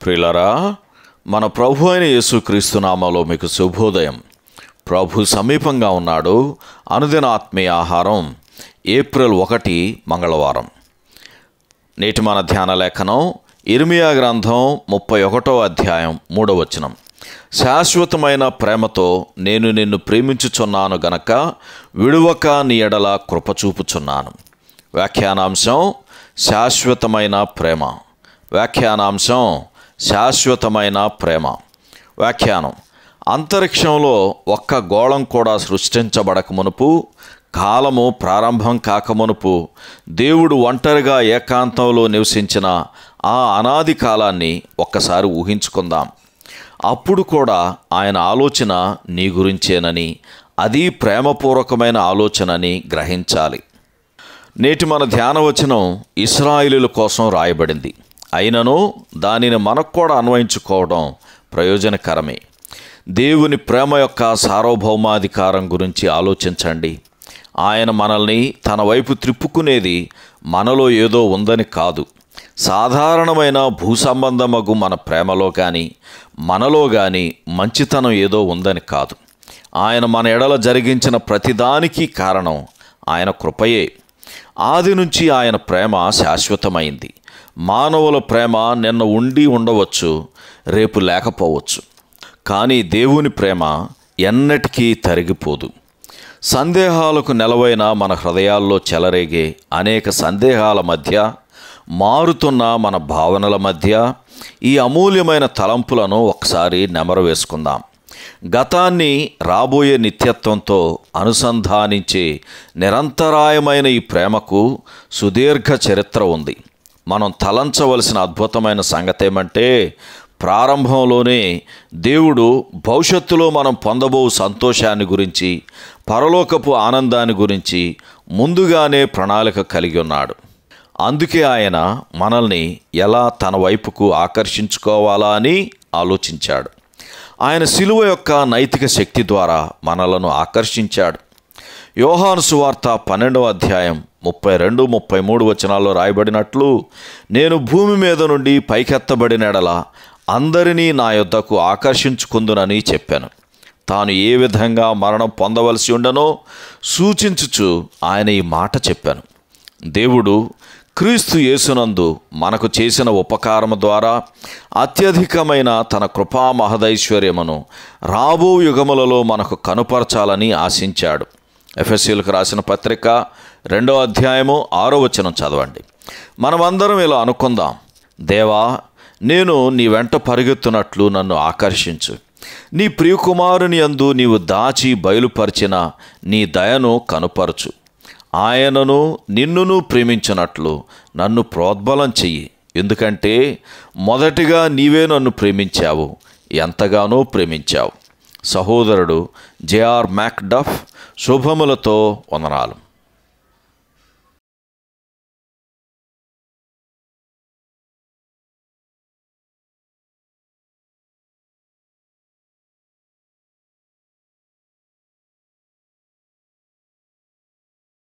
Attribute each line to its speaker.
Speaker 1: ప్రియులారా, మన ప్రభు అయిన యేసుక్రీస్తు నామములో మీకు శుభోదయం. ప్రభు సమీపంగా ఉన్నాడు. అనుదిన ఆత్మీయ ఆహారం ఏప్రిల్ 1 మంగళవారం. నేటి మన ధ్యాన లేఖనం ఇర్మియా గ్రంథం 31వ అధ్యాయం 3వ వచనం. శాశ్వతమైన ప్రేమతో నేను నిన్ను ప్రేమించుచున్నాను గనక విడువక నీ ఎడల కృప చూపుచున్నాను. వ్యాఖ్యానాంశం శాశ్వతమైన ప్రేమ. వ్యాఖ్యానాంశం శాశ్వతమైన ప్రేమ. వ్యాఖ్యానం: అంతరిక్షంలో ఒక్క గోళం కూడా సృష్టించబడక మునుపు, కాలము ప్రారంభం కాకమునుపు దేవుడు ఒంటరిగా ఏకాంతంలో నివసించిన ఆ అనాది కాలాన్ని ఒక్కసారి ఊహించుకుందాం. అప్పుడు కూడా ఆయన ఆలోచన నీ గురించేనని, అది ప్రేమపూర్వకమైన ఆలోచనని గ్రహించాలి. నేటి మన ధ్యానవచనం ఇశ్రాయేలీయుల కోసం రాయబడింది. అయినను దానిని మనకు కూడా అన్వయించుకోవడం ప్రయోజనకరమే. దేవుని ప్రేమ యొక్క సార్వభౌమాధికారం గురించి ఆలోచించండి. ఆయన మనల్ని తన వైపు త్రిప్పుకునేది మనలో ఏదో ఉందని కాదు. సాధారణమైన భూసంబంధమగు మన ప్రేమలో కానీ, మనలో కానీ మంచితనం ఏదో ఉందని కాదు. ఆయన మన ఎడల జరిగించిన ప్రతిదానికి కారణం ఆయన కృపయే. ఆది నుంచి ఆయన ప్రేమ శాశ్వతమైంది. మానవుల ప్రేమ నిన్న ఉండి ఉండవచ్చు, రేపు లేకపోవచ్చు. కానీ దేవుని ప్రేమ ఎన్నటికీ తరిగిపోదు. సందేహాలకు నెలవైన మన హృదయాల్లో చెలరేగే అనేక సందేహాల మధ్య, మారుతున్న మన భావనల మధ్య ఈ అమూల్యమైన తలంపులను ఒకసారి నెమరు వేసుకుందాం. గతాన్ని రాబోయే నిత్యత్వంతో అనుసంధానించే నిరంతరాయమైన ఈ ప్రేమకు సుదీర్ఘ చరిత్ర ఉంది. మనం తలంచవలసిన అద్భుతమైన సంగతి ఏమంటే, ప్రారంభంలోనే దేవుడు భవిష్యత్తులో మనం పొందబో సంతోషాన్ని గురించి, పరలోకపు ఆనందాన్ని గురించి ముందుగానే ప్రణాళిక కలిగి ఉన్నాడు. అందుకే ఆయన మనల్ని ఎలా తన వైపుకు ఆకర్షించుకోవాలా అని ఆలోచించాడు. ఆయన శిలువ యొక్క నైతిక శక్తి ద్వారా మనలను ఆకర్షించాడు. యోహాను సువార్త 12వ అధ్యాయం 32-33 వచనాల్లో రాయబడినట్లు, నేను భూమి మీద నుండి పైకెత్తబడిన ఎడల అందరినీ నా యొద్దకు ఆకర్షించుకుందునని చెప్పాను. తాను ఏ విధంగా మరణం పొందవలసి ఉండనో సూచించుచు ఆయన ఈ మాట చెప్పాను. దేవుడు క్రీస్తు యేసునందు మనకు చేసిన ఉపకారము ద్వారా అత్యధికమైన తన కృపా మహదైశ్వర్యమును రాబో యుగములలో మనకు కనుపరచాలని ఆశించాడు. ఎఫెసీయులకు రాసిన పత్రిక 2వ అధ్యాయము 6వ వచనం చదవండి. మనమందరం ఇలా అనుకుందాం: దేవా, నేను నీ వెంట పరిగెత్తునట్లు నన్ను ఆకర్షించు. నీ ప్రియకుమారుని యందు నీవు దాచి బయలుపరిచిన నీ దయను కనుపరచు. ఆయనను నిన్నును ప్రేమించినట్లు నన్ను ప్రోద్బలం చెయ్యి. ఎందుకంటే మొదటిగా నీవే నన్ను ప్రేమించావు, ఎంతగానో ప్రేమించావు. సహోదరుడు జెఆర్ మ్యాక్డఫ్. శుభములతో వందనాలు.